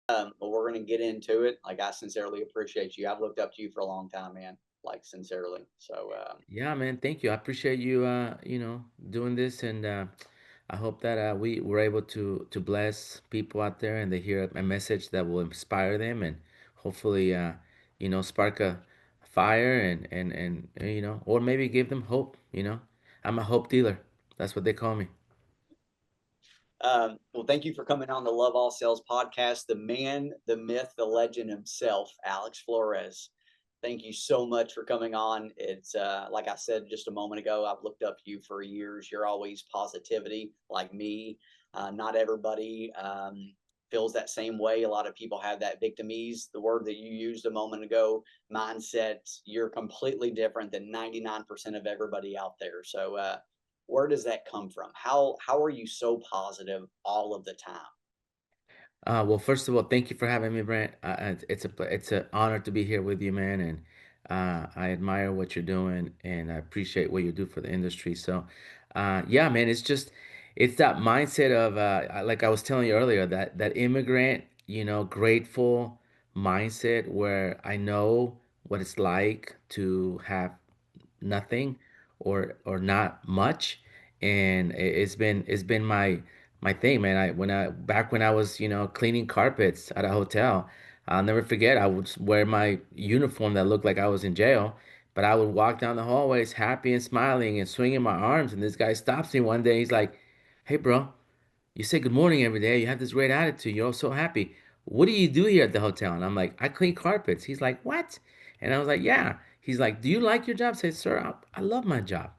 But we're gonna get into it. Like I sincerely appreciate you. I've looked up to you for a long time, man. Like sincerely. So Yeah, man. Thank you. I appreciate you, doing this, and I hope that we were able to bless people out there, and they hear a message that will inspire them, and hopefully, spark a fire, and or maybe give them hope. I'm a hope dealer. That's what they call me. well, thank you for coming on the Love All Sales podcast. The man, the myth, the legend himself, Alex Flores. Thank you so much for coming on. It's like I said just a moment ago, I've looked up to you for years. You're always positivity, like me. Not everybody feels that same way. A lot of people have that victimese, the word that you used a moment ago, mindset. You're completely different than 99% of everybody out there. So, where does that come from? How are you so positive all of the time? Well, first of all, thank you for having me, Brent. It's an honor to be here with you, man, and I admire what you're doing, and I appreciate what you do for the industry. So, yeah, man, it's that mindset of like I was telling you earlier, that immigrant, grateful mindset where I know what it's like to have nothing or not much, and it's been my thing, man. When I was cleaning carpets at a hotel, I'll never forget. I would wear my uniform that looked like I was in jail, but I would walk down the hallways happy and smiling and swinging my arms, and this guy stops me one day. He's like, "Hey, bro, you say good morning every day. You have this great attitude. You're all so happy. What do you do here at the hotel?" And I'm like, "I clean carpets." He's like, "What?" And I was like, "Yeah." He's like, "Do you like your job?" I said, "Sir, I love my job.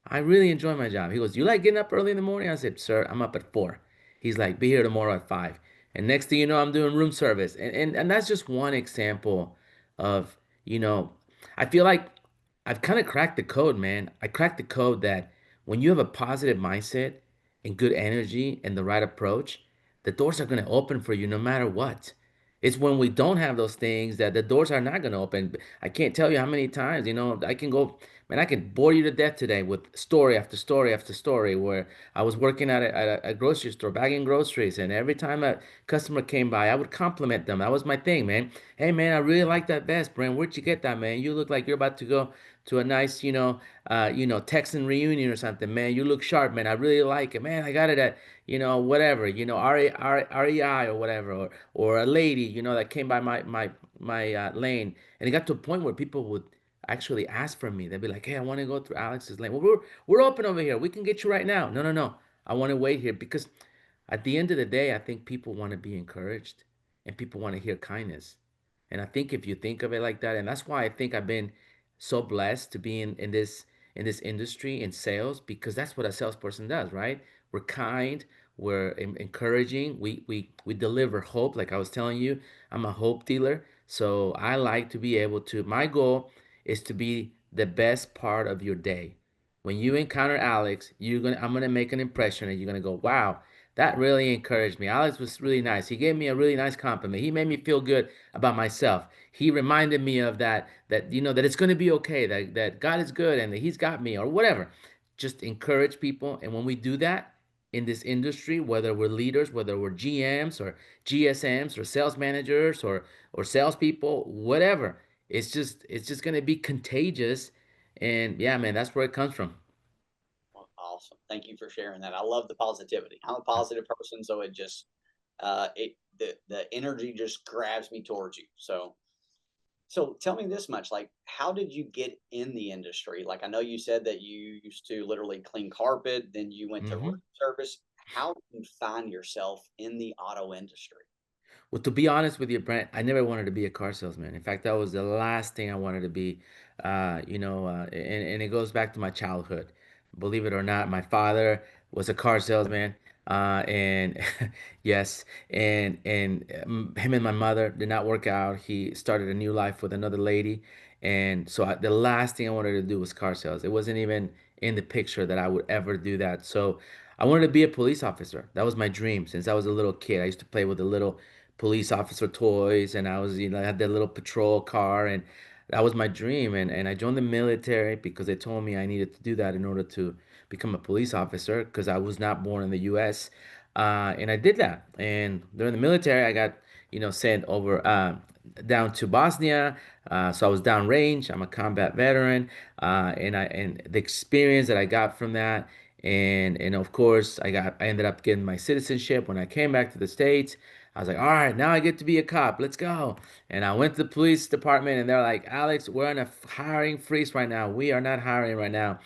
I really enjoy my job." He goes, "You like getting up early in the morning?" I said, "Sir, I'm up at 4." He's like, "Be here tomorrow at 5." And next thing you know, I'm doing room service. And that's just one example of, you know, I feel like I've kind of cracked the code, man. I cracked the code that when you have a positive mindset and good energy and the right approach, the doors are going to open for you no matter what. It's when we don't have those things that the doors are not going to open. I can't tell you how many times, I can go, man, I can bore you to death today with story after story after story where I was working at a grocery store bagging groceries, and every time a customer came by, I would compliment them. That was my thing, man. "Hey, man, I really like that vest, Brent. Where'd you get that, man? You look like you're about to go to a nice, Texan reunion or something, man. You look sharp, man. I really like it, man. I got it at, whatever, REI or whatever, or a lady, that came by my lane, and it got to a point where people would actually ask for me. They'd be like, "Hey, I want to go through Alex's lane. Well, we're open over here. We can get you right now." No, no, no. I want to wait here because at the end of the day, I think people want to be encouraged and people want to hear kindness. And I think if you think of it like that, and that's why I think I've been so blessed to be in this industry in sales, because that's what a salesperson does, right? We're kind, we're encouraging, we deliver hope. Like I was telling you, I'm a hope dealer. So I like to be able to, my goal is to be the best part of your day. When you encounter Alex, I'm gonna make an impression, and you're gonna go, "Wow, that really encouraged me. Alex was really nice. He gave me a really nice compliment. He made me feel good about myself. He reminded me of that it's gonna be okay, that God is good and that He's got me, or whatever." Just encourage people, and when we do that in this industry, whether we're leaders, whether we're GMs or GSMs or sales managers or salespeople, whatever, it's just gonna be contagious. And yeah, man, that's where it comes from. Well, awesome. Thank you for sharing that. I love the positivity. I'm a positive person, so it just it the energy just grabs me towards you. So tell me this much, like how did you get in the industry? Like I know you said that you used to literally clean carpet, then you went to room Hmm. service. How did you find yourself in the auto industry? Well, to be honest with you, Brent, I never wanted to be a car salesman. In fact, that was the last thing I wanted to be. And it goes back to my childhood. Believe it or not, my father was a car salesman. And yes, and him and my mother did not work out. He started a new life with another lady, and so the last thing I wanted to do was car sales. It wasn't even in the picture that I would ever do that. So I wanted to be a police officer. That was my dream since I was a little kid. I used to play with the little police officer toys, and I had that little patrol car, and that was my dream. And I joined the military because they told me I needed to do that in order to become a police officer because I was not born in the U.S. And I did that. And during the military, I got sent over down to Bosnia. So I was downrange. I'm a combat veteran, and the experience that I got from that, and of course I ended up getting my citizenship when I came back to the States. I was like, all right, now I get to be a cop. Let's go. And I went to the police department, and they're like, Alex, we're in a hiring freeze right now. We are not hiring right now,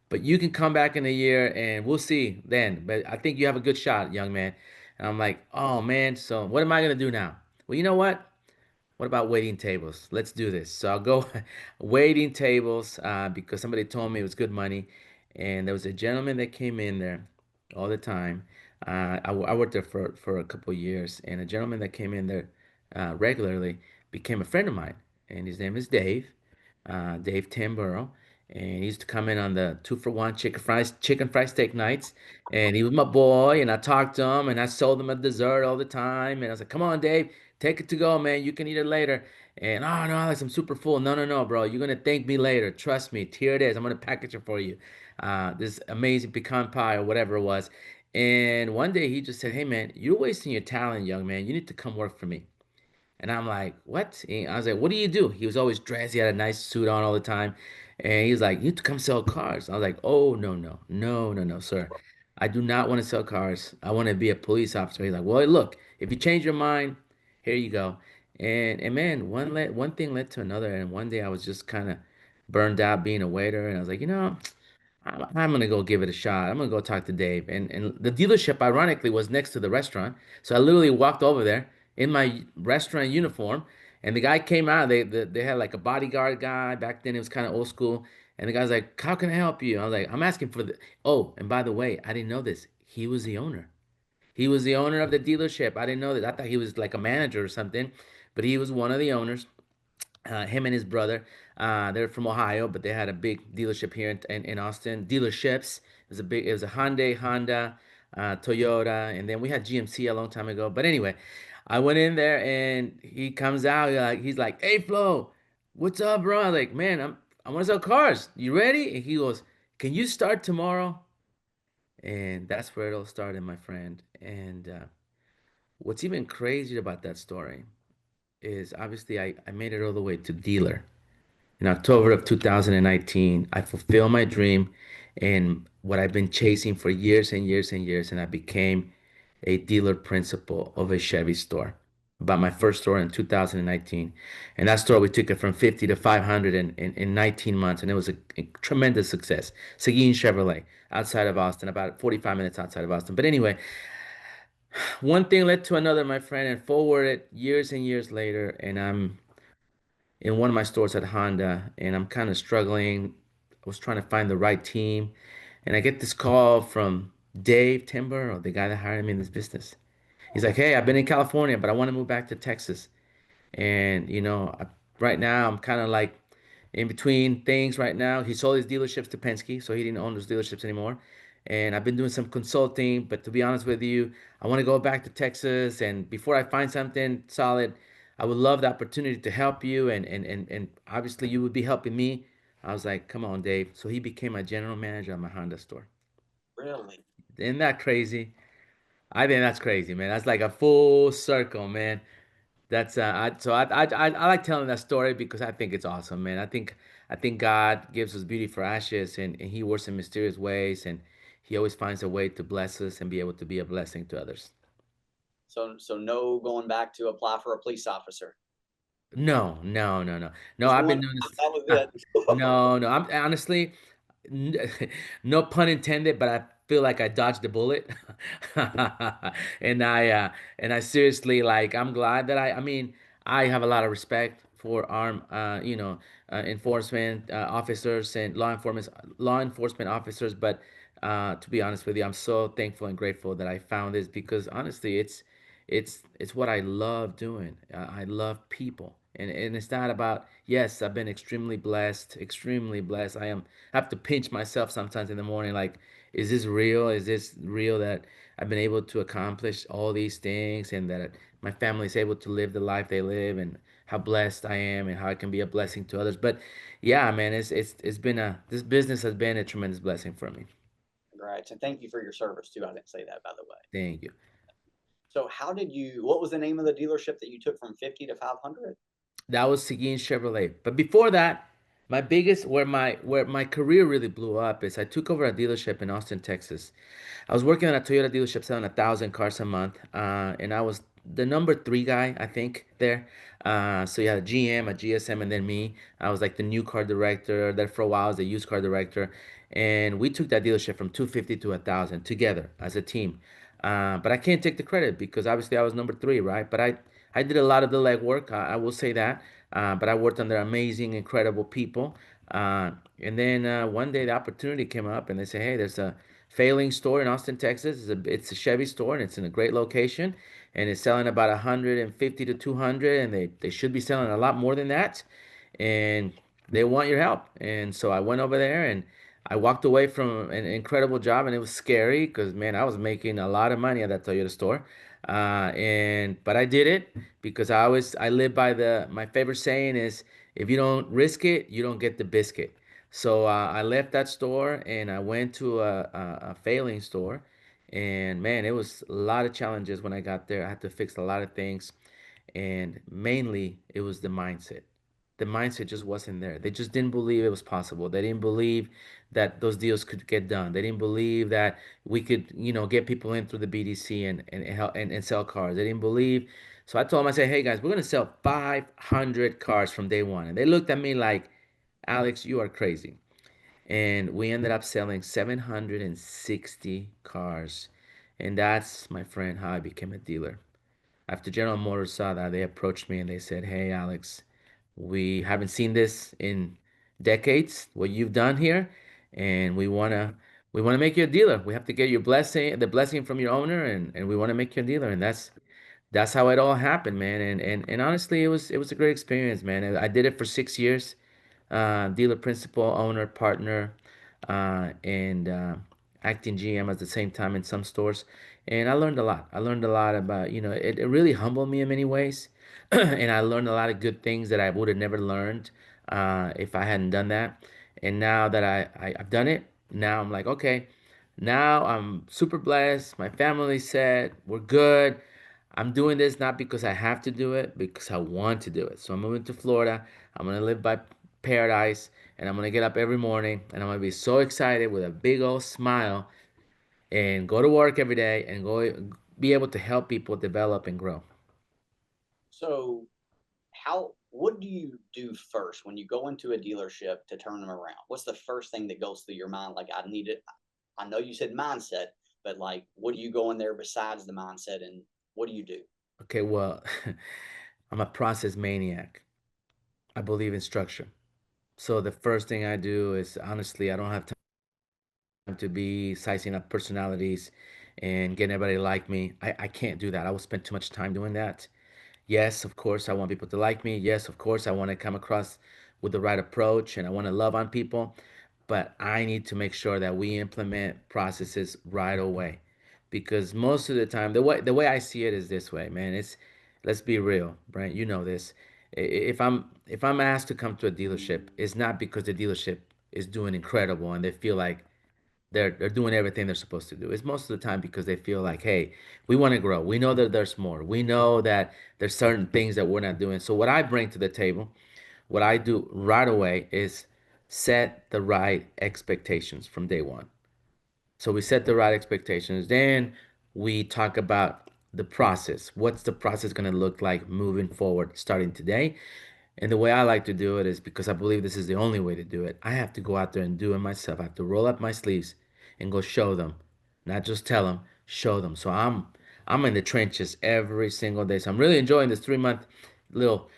but you can come back in a year, and we'll see then. But I think you have a good shot, young man. And I'm like, oh man, so what am I gonna do now? Well, you know what about waiting tables? Let's do this. So I'll go waiting tables because somebody told me it was good money. And there was a gentleman that came in there all the time. I worked there for a couple of years, and a gentleman that came in there regularly became a friend of mine. And his name is Dave, Dave Tamburo. And he used to come in on the 2 for 1 chicken fried steak nights. And he was my boy, and I talked to him, and I sold him a dessert all the time. And I was like, "Come on, Dave, take it to go, man. You can eat it later." And oh no, Alex, I'm super full. No, no, no, bro. You're gonna thank me later. Trust me. Here it is. I'm gonna package it for you. This amazing pecan pie or whatever it was. And one day he just said, "Hey man, you're wasting your talent, young man. You need to come work for me." And I'm like, what? And I was like, what do you do? He was always dressed. He had a nice suit on all the time. And he was like, you need to come sell cars. I was like, oh, no, no, no, no, no, sir. I do not want to sell cars. I want to be a police officer. He's like, well, look, if you change your mind, here you go. And man, one thing led to another. And one day I was just kind of burned out being a waiter. And I was like, I'm gonna go give it a shot. I'm gonna go talk to Dave. And the dealership, ironically, was next to the restaurant. So I literally walked over there in my restaurant uniform, and the guy came out. They had like a bodyguard guy back then. It was kind of old school. And the guy's like, "How can I help you?" I was like, "I'm asking for the." Oh, and by the way, I didn't know this. He was the owner. He was the owner of the dealership. I didn't know that. I thought he was like a manager or something, but he was one of the owners. Him and his brother. They're from Ohio, but they had a big dealership here in Austin. Dealerships. It was a Hyundai, Honda, Toyota, and then we had GMC a long time ago. But anyway, I went in there and he comes out he's like, "Hey Flo, what's up, bro?" I'm like, "Man, I want to sell cars. You ready?" And he goes, "Can you start tomorrow?" And that's where it all started, my friend. And what's even crazier about that story is obviously I made it all the way to dealer. In October of 2019, I fulfilled my dream and what I've been chasing for years and years and years, and I became a dealer principal of a Chevy store. About my first store in 2019. And that store, we took it from 50 to 500 in 19 months, and it was a tremendous success. Seguin Chevrolet, outside of Austin, about 45 minutes outside of Austin. But anyway, one thing led to another, my friend, and forward it years and years later, and I'm in one of my stores at Honda, and I'm kind of struggling. I was trying to find the right team, and I get this call from Dave Timber, or the guy that hired me in this business. He's like, "Hey, I've been in California, but I want to move back to Texas." And right now I'm kind of like in between things right now. He sold his dealerships to Penske, so he didn't own those dealerships anymore. And I've been doing some consulting, but to be honest with you, I want to go back to Texas. And before I find something solid, I would love the opportunity to help you. And obviously, you would be helping me. I was like, come on, Dave. So he became my general manager at my Honda store. Really? Isn't that crazy? I think that's crazy, man. That's like a full circle, man. That's I like telling that story because I think it's awesome, man. I think God gives us beauty for ashes, and He works in mysterious ways, and He always finds a way to bless us and be able to be a blessing to others. So no going back to apply for a police officer. No, no, no, no, no. Just I've one. been doing this. That was it. No, no. I'm honestly, n- no pun intended, but I feel like I dodged the bullet, and I seriously like. I'm glad that I. I mean, I have a lot of respect for enforcement officers and law enforcement officers, but to be honest with you, I'm so thankful and grateful that I found this because honestly, it's what I love doing. I love people. And it's not about, yes, I've been extremely blessed, extremely blessed. I have to pinch myself sometimes in the morning, like, is this real? Is this real that I've been able to accomplish all these things and that my family is able to live the life they live and how blessed I am and how I can be a blessing to others. But yeah, man, it's been this business has been a tremendous blessing for me. Congrats, and thank you for your service too. I didn't say that, by the way. Thank you. So how did you? What was the name of the dealership that you took from 50 to 500? That was Seguin Chevrolet. But before that, my biggest where my career really blew up is I took over a dealership in Austin, Texas. I was working at a Toyota dealership selling 1,000 cars a month, and I was the number three guy, I think, there. So you had a GM, a GSM, and then me. I was like the new car director. There for a while, I was the used car director, and we took that dealership from 250 to 1,000 together as a team. But I can't take the credit because obviously I was number three, right? But I did a lot of the legwork. I will say that. But I worked under amazing, incredible people. And then one day the opportunity came up, and they say, "Hey, there's a failing store in Austin, Texas. It's a Chevy store, and it's in a great location, and it's selling about 150 to 200, and they should be selling a lot more than that, and they want your help." And so I went over there, and I walked away from an incredible job, and it was scary because man, I was making a lot of money at that Toyota store. And but I did it because I live by the my favorite saying is if you don't risk it, you don't get the biscuit. So I left that store and I went to a failing store. And man, it was a lot of challenges when I got there. I had to fix a lot of things. And mainly, it was the mindset. The mindset just wasn't there. They just didn't believe it was possible. They didn't believe that those deals could get done. They didn't believe that we could, get people in through the BDC and sell cars. They didn't believe. So I told them, I said, hey guys, we're gonna sell 500 cars from day one. And they looked at me like, Alex, you are crazy. And we ended up selling 760 cars. And that's, my friend, how I became a dealer. After General Motors saw that, they approached me and they said, "Hey, Alex, we haven't seen this in decades, what you've done here, and we wanna make you a dealer. We have to get your blessing, the blessing from your owner, and we want to make you a dealer." And that's how it all happened, man. And honestly, it was a great experience, man. I did it for 6 years, dealer principal, owner, partner, and acting GM at the same time in some stores. And I learned a lot. I learned a lot about, it really humbled me in many ways. And I learned a lot of good things that I would have never learned if I hadn't done that. And now that I've done it, now I'm like, okay, now I'm super blessed. My family's set. We're good. I'm doing this not because I have to do it, because I want to do it. So I'm moving to Florida. I'm gonna live by paradise, and I'm gonna get up every morning, and I'm gonna be so excited with a big old smile, and go to work every day, and go be able to help people develop and grow. So what do you do first when you go into a dealership to turn them around? What's the first thing that goes through your mind? Like, I need it. I know you said mindset, but like, what do you go in there besides the mindset, and what do you do? Okay, well, I'm a process maniac. I believe in structure. So the first thing I do is honestly, I don't have time to be sizing up personalities and getting everybody to like me. I can't do that. I will spend too much time doing that. Yes, of course, I want people to like me. Yes, of course, I want to come across with the right approach and I want to love on people. But I need to make sure that we implement processes right away. Because most of the time, the way I see it is this way, man. Let's be real, Brent. You know this. If I'm asked to come to a dealership, it's not because the dealership is doing incredible and they feel like they're doing everything they're supposed to do. It's most of the time because they feel like, hey, we want to grow. We know that there's more. We know that there's certain things that we're not doing. So what I bring to the table, what I do right away is set the right expectations from day one. So we set the right expectations. Then we talk about the process. What's the process going to look like moving forward, starting today? And the way I like to do it is because I believe this is the only way to do it. I have to go out there and do it myself. I have to roll up my sleeves and go show them, not just tell them, show them. So I'm in the trenches every single day. So I'm really enjoying this 3 month little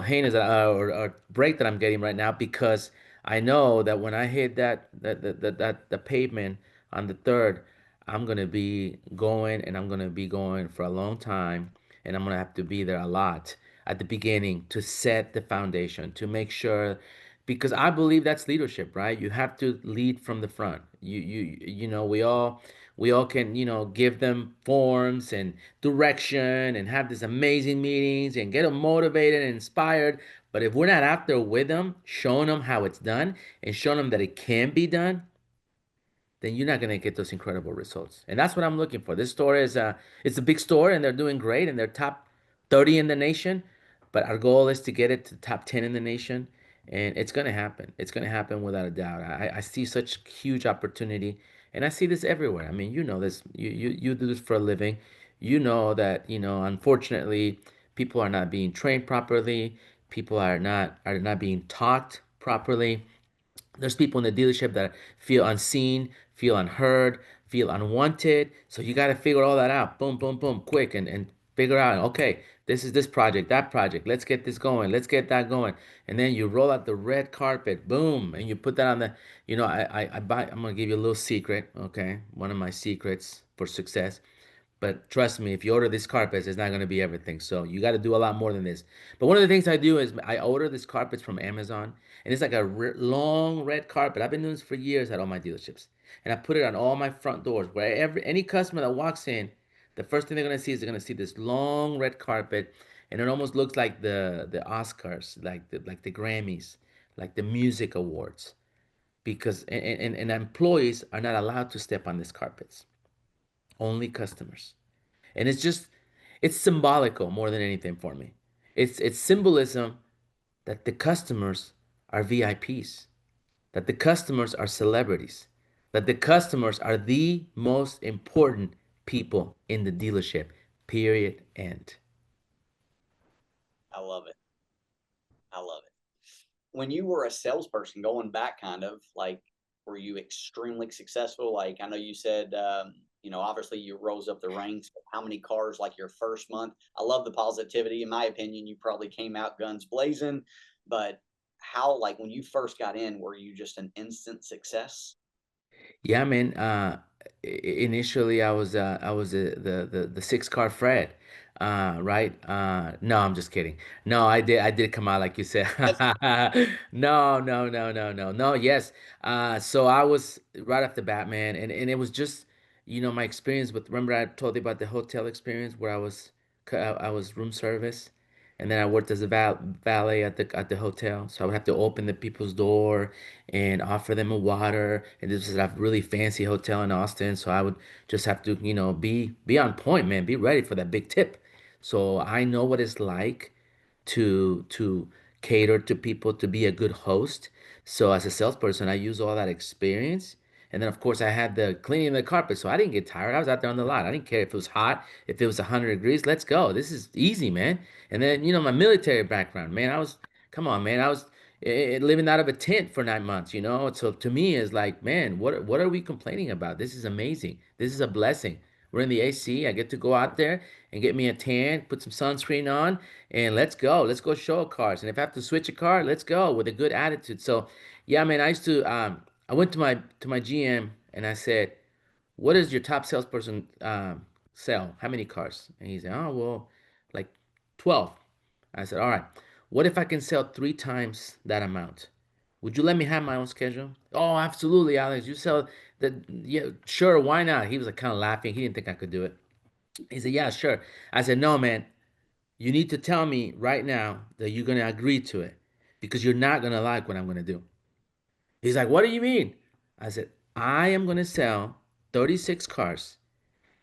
heinous or break that I'm getting right now because I know that when I hit that the pavement on the third, I'm gonna be going and I'm gonna be going for a long time, and I'm gonna have to be there a lot at the beginning to set the foundation to make sure, because I believe that's leadership, right? You have to lead from the front. We all can, give them forms and direction and have these amazing meetings and get them motivated and inspired. But if we're not out there with them, showing them how it's done and showing them that it can be done, then you're not gonna get those incredible results. And that's what I'm looking for. This store is it's a big store and they're doing great and they're top 30 in the nation. But our goal is to get it to top 10 in the nation. And it's gonna happen. It's gonna happen without a doubt. I see such huge opportunity. And I see this everywhere. I mean, you know this. You do this for a living. You know that, unfortunately, people are not being trained properly. People are not being taught properly. There's people in the dealership that feel unseen, feel unheard, feel unwanted. So you got to figure all that out. Boom, boom, boom, quick, and figure out, okay, this is this project, that project. Let's get this going. Let's get that going. And then you roll out the red carpet, boom, and you put that on the, I buy, I'm gonna give you a little secret, okay? One of my secrets for success. But trust me, if you order these carpets, it's not going to be everything. So you got to do a lot more than this. But one of the things I do is I order these carpets from Amazon, and it's like a long red carpet. I've been doing this for years at all my dealerships, and I put it on all my front doors. Wherever any customer that walks in, the first thing they're going to see is they're going to see this long red carpet, and it almost looks like the Oscars, like the Grammys, like the music awards, because and employees are not allowed to step on these carpets. Only customers. And it's symbolical more than anything for me. It's symbolism that the customers are VIPs, that the customers are celebrities, that the customers are the most important people in the dealership. Period. End. I love it. I love it. When you were a salesperson, going back kind of like, were you extremely successful? Like, I know you said, obviously you rose up the ranks, but how many cars like your first month? I love the positivity. In my opinion, you probably came out guns blazing, but how, like, when you first got in, were you just an instant success? Yeah, man. Initially, I was the six car Fred, right? No, I'm just kidding. No, I did come out like you said. That's No, no, no, no, no, no. Yes. So I was right off the bat, man, and it was just, my experience with. Remember, I told you about the hotel experience where I was room service. And then I worked as a valet at the hotel, so I would have to open the people's door and offer them a water. And this is a really fancy hotel in Austin, so I would just have to, be on point, man, be ready for that big tip. So I know what it's like to cater to people, to be a good host. So as a salesperson, I use all that experience. And then of course I had the cleaning the carpet, so I didn't get tired. I was out there on the lot. I didn't care if it was hot, if it was 100 degrees. Let's go. This is easy, man. And then my military background, man. Come on, man. I was living out of a tent for 9 months. So to me, it's like, man, what are we complaining about? This is amazing. This is a blessing. We're in the AC. I get to go out there and get me a tan, put some sunscreen on, and let's go. Let's go show cars. And if I have to switch a car, let's go with a good attitude. So, yeah, man, I went to my GM and I said, "What does your top salesperson sell? How many cars?" And he said, "Oh, well, like 12." I said, "All right. What if I can sell three times that amount? Would you let me have my own schedule?" "Oh, absolutely, Alex. You sell the yeah, sure, why not?" He was like kind of laughing. He didn't think I could do it. He said, "Yeah, sure." I said, "No, man. You need to tell me right now that you're going to agree to it because you're not going to like what I'm going to do." He's like, "What do you mean?" I said, "I am going to sell 36 cars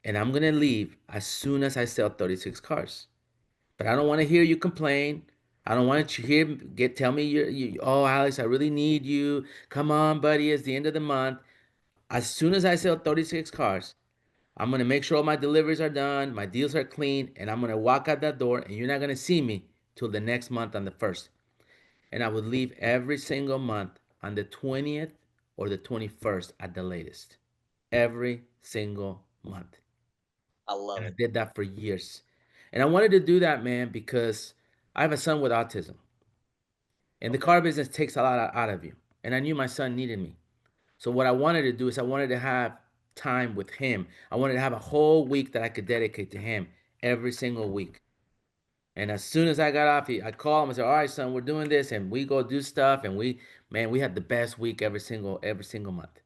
and I'm going to leave as soon as I sell 36 cars. But I don't want to hear you complain. I don't want you hear tell me oh, Alex, I really need you. Come on, buddy, it's the end of the month. As soon as I sell 36 cars, I'm gonna make sure all my deliveries are done, my deals are clean, and I'm gonna walk out that door, and you're not gonna see me till the next month on the first." And I would leave every single month on the 20th or the 21st at the latest. Every single month. I love And I it. did that for years. And I wanted to do that, man, because I have a son with autism. And the Okay. car business takes a lot out of you. And I knew my son needed me. So what I wanted to do is I wanted to have time with him. I wanted to have a whole week that I could dedicate to him every single week. And as soon as I got off, I called him and said, "All right, son, we're doing this," and we go do stuff. And we had the best week every single month.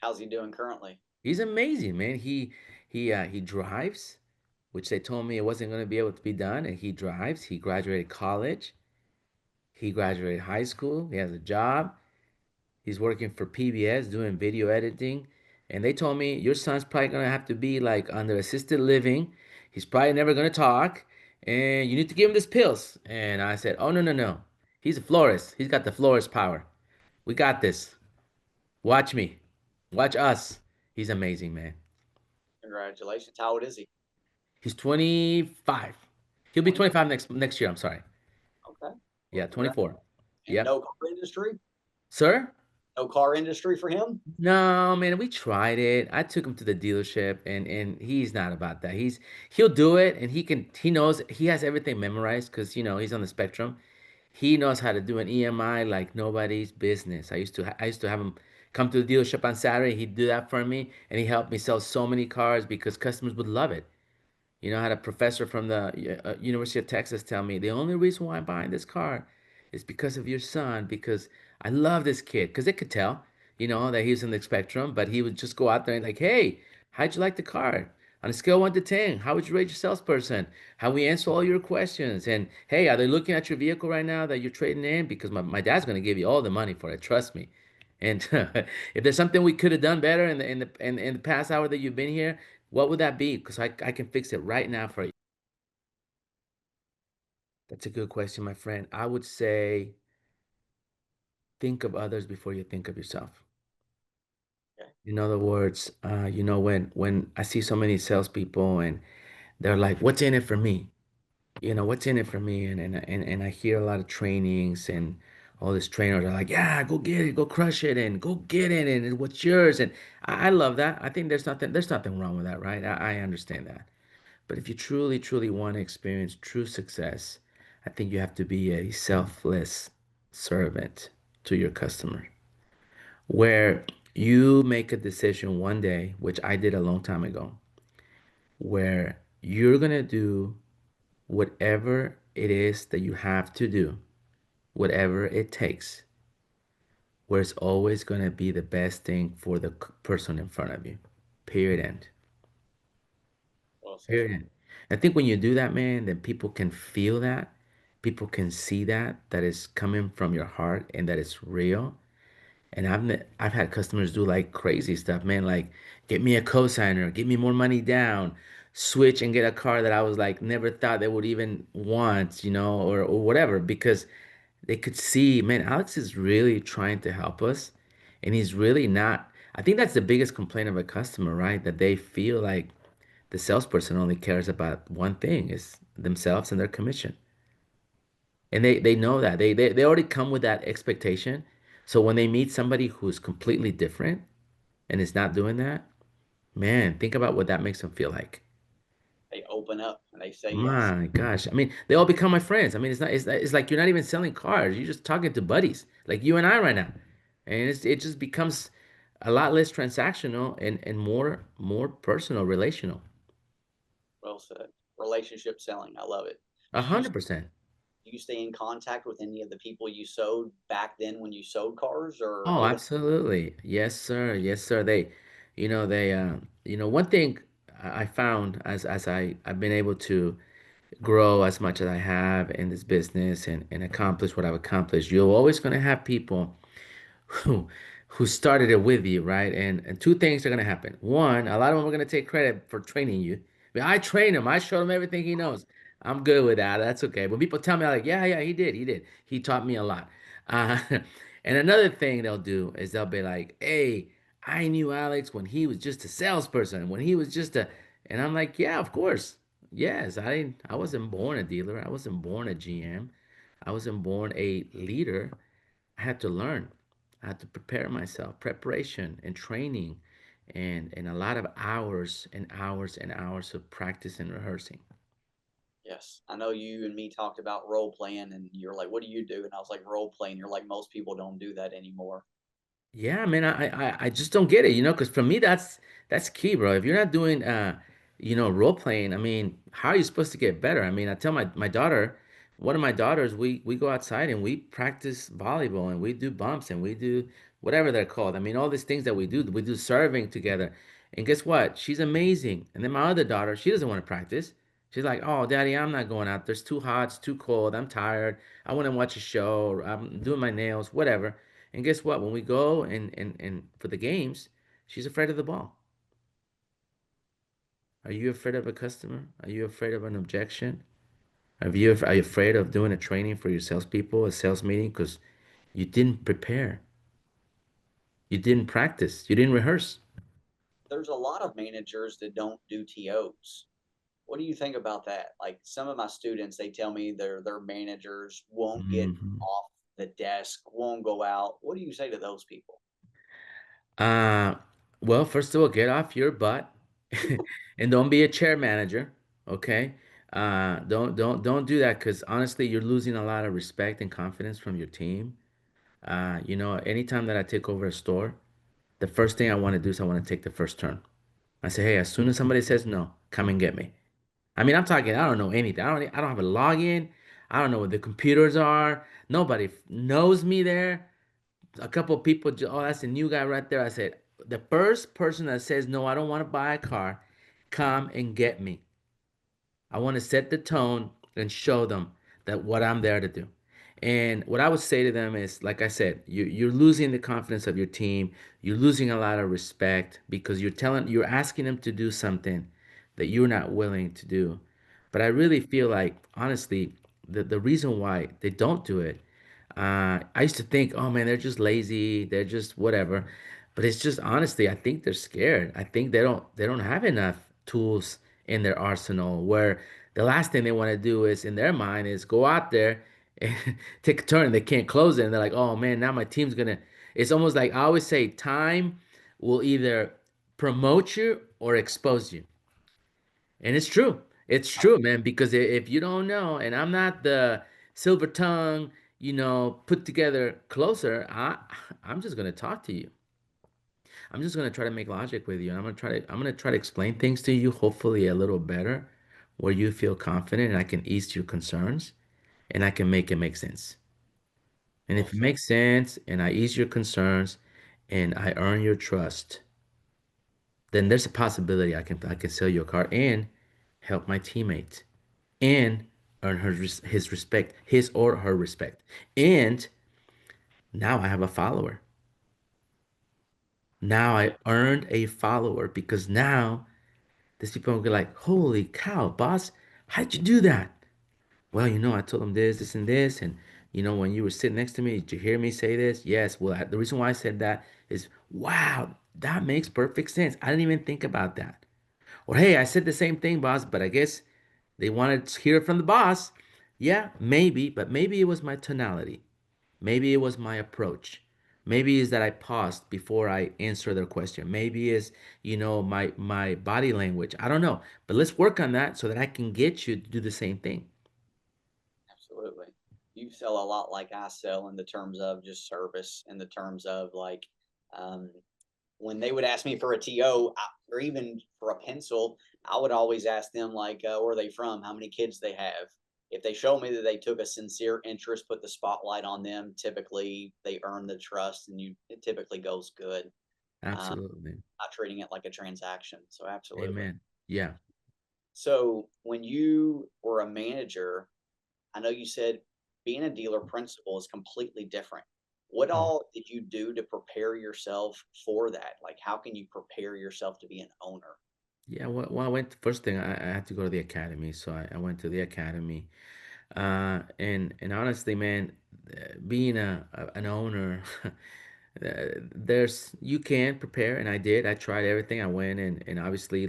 How's he doing currently? He's amazing, man. He drives, which they told me it wasn't going to be able to be done, and he drives. He graduated college. He graduated high school. He has a job. He's working for PBS doing video editing. And they told me, your son's probably going to have to be like under assisted living. He's probably never going to talk. And you need to give him these pills. And I said, oh, no, no, no. He's a florist. He's got the florist power. We got this. Watch me. Watch us. He's amazing, man. Congratulations. How old is he? He's 25. He'll be 25. 25 next year. I'm sorry. Okay. Yeah, Well, congrats. 24. And Yep. no car industry? Sir? No car industry for him? No, man, we tried it. I took him to the dealership and he's not about that. He'll do it and he knows he has everything memorized because he's on the spectrum. He knows how to do an EMI like nobody's business. I used to have him come to the dealership on Saturday. He'd do that for me and he helped me sell so many cars because customers would love it. I had a professor from the University of Texas tell me the only reason why I'm buying this car is because of your son, because I love this kid. Because they could tell, that he was in the spectrum, but he would just go out there and like, hey, how'd you like the car? On a scale of 1 to 10, how would you rate your salesperson? How we answer all your questions? And hey, are they looking at your vehicle right now that you're trading in? Because my dad's going to give you all the money for it. Trust me. And if there's something we could have done better in the past hour that you've been here, what would that be? Because I can fix it right now for you. That's a good question, my friend. I would say think of others before you think of yourself. Okay. In other words, when I see so many salespeople and they're like, "What's in it for me?" What's in it for me? And I hear a lot of trainings and all these trainers are like, "Yeah, go get it, go crush it, and go get it, and what's yours?" And I love that. I think there's nothing wrong with that, right? I understand that. But if you truly, truly want to experience true success, I think you have to be a selfless servant to your customer, where you make a decision one day, which I did a long time ago, where you're going to do whatever it is that you have to do, whatever it takes, where it's always going to be the best thing for the person in front of you. Period. End. Well said. Period. I think when you do that, man, then people can feel that. People can see that is coming from your heart and that it's real. And I've had customers do like crazy stuff, man, like get me a cosigner, get me more money down, switch and get a car that I was like never thought they would even want, or whatever, because they could see, man, Alex is really trying to help us. And he's really not. I think that's the biggest complaint of a customer, right? That they feel like the salesperson only cares about one thing is themselves and their commission. And they know that. They already come with that expectation. So when they meet somebody who's completely different and is not doing that, man, think about what that makes them feel like. They open up and they say yes. My gosh. I mean, they all become my friends. I mean, it's like you're not even selling cars. You're just talking to buddies, like you and I right now. And it just becomes a lot less transactional and more personal, relational. Well said. Relationship selling. I love it. A Do you hundred percent. do you stay in contact with any of the people you sold back then when you sold cars, or Oh, what was absolutely. Yes, sir. Yes, sir. One thing I found as I've been able to grow as much as I have in this business and accomplish what I've accomplished, you're always going to have people who who started it with you, right? And two things are gonna happen. One, a lot of them are gonna take credit for training you. I mean, I trained him. I showed him everything he knows. I'm good with that. That's okay. But people tell me like, yeah, yeah, he did. He did. He taught me a lot. Uh, and another thing they'll do is they'll be like, hey, I knew Alex when he was just a salesperson, when he was just a, and I'm like, yeah, of course. Yes, I wasn't born a dealer. I wasn't born a GM. I wasn't born a leader. I had to learn. I had to prepare myself, preparation and training, and a lot of hours and hours and hours of practice and rehearsing. yes? I know you and me talked about role playing, and you're like, "What do you do?" And I was like, "Role playing." You're like, "Most people don't do that anymore." Yeah, man, I just don't get it, because for me that's key, bro. If you're not doing role playing, I mean, how are you supposed to get better? I mean, I tell my daughter, one of my daughters, we go outside and we practice volleyball and we do bumps and we do whatever they're called. I mean, all these things that we do serving together. And guess what? She's amazing. And then my other daughter, she doesn't want to practice. She's like, "Oh, Daddy, I'm not going out there. It's too hot, it's too cold. I'm tired. I want to watch a show. Or I'm doing my nails, whatever." And guess what? When we go and for the games, she's afraid of the ball. Are you afraid of a customer? Are you afraid of an objection? Are you afraid of doing a training for your salespeople, a sales meeting, because you didn't prepare, you didn't practice, you didn't rehearse? There's a lot of managers that don't do TOs. What do you think about that? Like some of my students, they tell me their managers won't get Mhm. off the desk, won't go out. What do you say to those people? Uh, well, first of all, get off your butt and don't be a chair manager, okay? Don't do that because honestly, you're losing a lot of respect and confidence from your team. Anytime that I take over a store, the first thing I want to do is I want to take the first turn. I say, hey, as soon as somebody says no, come and get me. I mean, I'm talking, I don't know anything. I don't have a login. I don't know what the computers are. Nobody knows me there. A couple of people, oh, that's a new guy right there. I said, the first person that says, no, I don't want to buy a car, come and get me. I want to set the tone and show them that what I'm there to do. And what I would say to them is, like I said, you're losing the confidence of your team. You're losing a lot of respect because you're asking them to do something that you're not willing to do. But I really feel like, honestly, the reason why they don't do it, I used to think, oh man, they're just lazy, they're just whatever. But it's just honestly, I think they're scared. I think they don't have enough tools in their arsenal where the last thing they want to do is in their mind is go out there and take a turn. They can't close it. And they're like, oh man, now my team's gonna. It's almost like I always say, time will either promote you or expose you. And it's true. It's true, man, because if you don't know, and I'm not the silver tongue, put together closer, I'm just gonna talk to you. I'm just gonna try to make logic with you, and I'm gonna try to explain things to you, hopefully a little better, where you feel confident and I can ease your concerns and I can make it make sense. And Well if it said. makes sense and I ease your concerns and I earn your trust, then there's a possibility I can sell you a car and help my teammate and earn his respect, his or her respect. And now I have a follower. Now I earned a follower because now these people will be like, holy cow, boss, how'd you do that? Well, I told them this, and this. And, when you were sitting next to me, did you hear me say this? Yes. Well, the reason why I said that is, wow, that makes perfect sense. I didn't even think about that. Or, hey, I said the same thing, boss, but I guess they wanted to hear it from the boss. Yeah, maybe, but maybe it was my tonality. Maybe it was my approach. Maybe it's that I paused before I answer their question. Maybe it's, my body language. I don't know. But let's work on that so that I can get you to do the same thing. Absolutely. You sell a lot like I sell in the terms of just service, in the terms of like um, when they would ask me for a TO or even for a pencil, I would always ask them like, where are they from? How many kids they have? If they show me that they took a sincere interest, put the spotlight on them, typically they earn the trust, and it typically goes good. Um, Absolutely. not treating it like a transaction. So absolutely. Amen. Yeah. So when you were a manager, I know you said being a dealer principal is completely different. What Mm. all did you do to prepare yourself for that? Like, how can you prepare yourself to be an owner? Yeah. Well, I went, first thing, I had to go to the academy. So I went to the academy. And honestly, man, being an owner, you can prepare, and I did. I tried everything. I went and obviously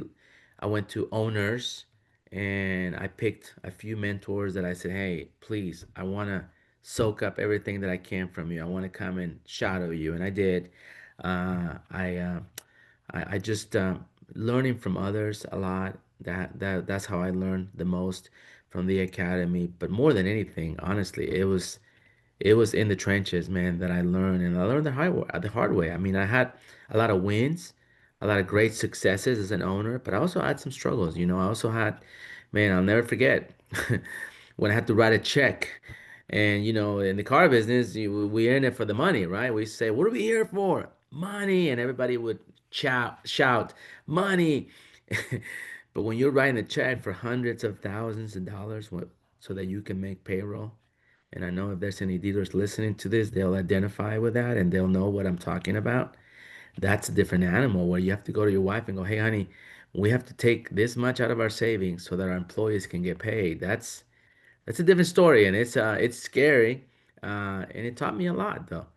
I went to owners, and I picked a few mentors that I said, hey, please, I want to soak up everything that I can from you. I want to come and shadow you, and I did. I just learning from others a lot. That's how I learned the most from the academy. But more than anything, honestly, it was in the trenches, man, that I learned, and I learned the hard way. I mean, I had a lot of wins, a lot of great successes as an owner, but I also had some struggles. I also had, man, I'll never forget when I had to write a check. And in the car business, we in it for the money, right? We say, "What are we here for? Money!" And everybody would shout, "Money!" But when you're writing a check for hundreds of thousands of dollars, so that you can make payroll, And I know if there's any dealers listening to this, they'll identify with that and they'll know what I'm talking about. That's a different animal where you have to go to your wife and go, hey, honey, we have to take this much out of our savings so that our employees can get paid. That's a different story, and it's scary, and it taught me a lot though.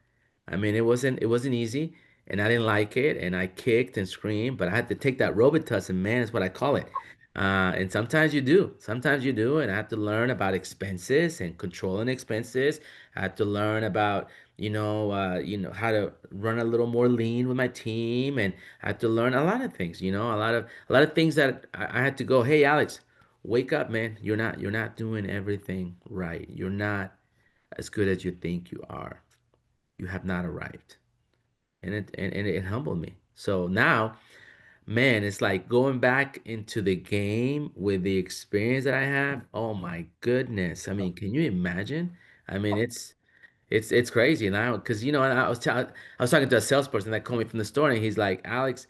I mean, it wasn't easy, and I didn't like it, and I kicked and screamed, but I had to take that Robitussin, and man, is what I call it. And sometimes you do, and I had to learn about expenses and controlling expenses. I had to learn about how to run a little more lean with my team, and I had to learn a lot of things. A lot of things that I had to go, hey, Alex. Wake up, man. You're not doing everything right. You're not as good as you think you are. You have not arrived. And it humbled me. So now, man, it's like going back into the game with the experience that I have. Oh my goodness. I mean, can you imagine? I mean, it's crazy now because I was talking to a salesperson that called me from the store and he's like, Alex,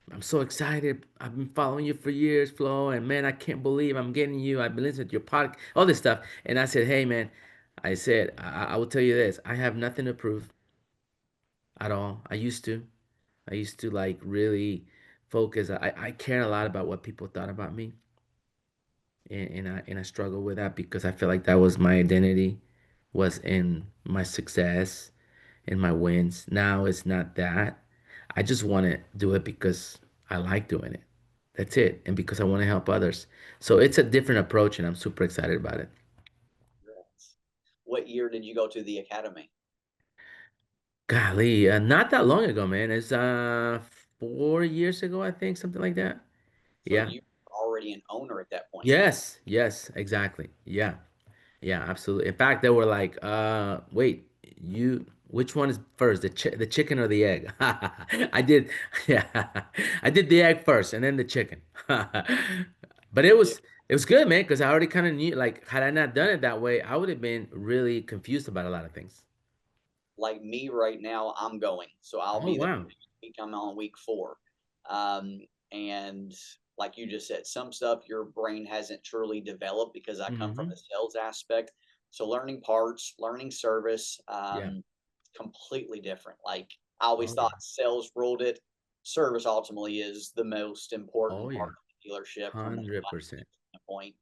I'm so excited. I've been following you for years, Flo, and man, I can't believe I'm getting you. I've been listening to your podcast, all this stuff. And I said, hey, man, I said, I will tell you this. I have nothing to prove at all. I used to. I used to like really focus. I care a lot about what people thought about me. And I struggle with that because I feel like that was my identity, was in my success and my wins. Now it's not that. I just want to do it because I like doing it. That's it. And because I want to help others. So it's a different approach and I'm super excited about it. Congrats. What year did you go to the academy? Golly, not that long ago, man. It's 4 years ago, I think, something like that. So Yeah. you were already an owner at that point. Yes, yes, exactly. Yeah. Yeah, absolutely. In fact, they were like, wait, which one is first, the chicken or the egg?" I did, yeah, I did the egg first and then the chicken. But it Yeah. was it was good, man, because I already kind of knew, like, had I not done it that way, I would have been really confused about a lot of things. Like me right now, I'm going. So I'll Oh, be there wow. week. I'm on week 4. Um, and like you just said, some stuff your brain hasn't truly developed because I come from Hmm. the sales aspect. So learning parts, learning service, Yeah. completely different. Like I always Oh, yeah. thought sales ruled it. Service ultimately is the most Oh, important part yeah. of the dealership from the 100%. standpoint.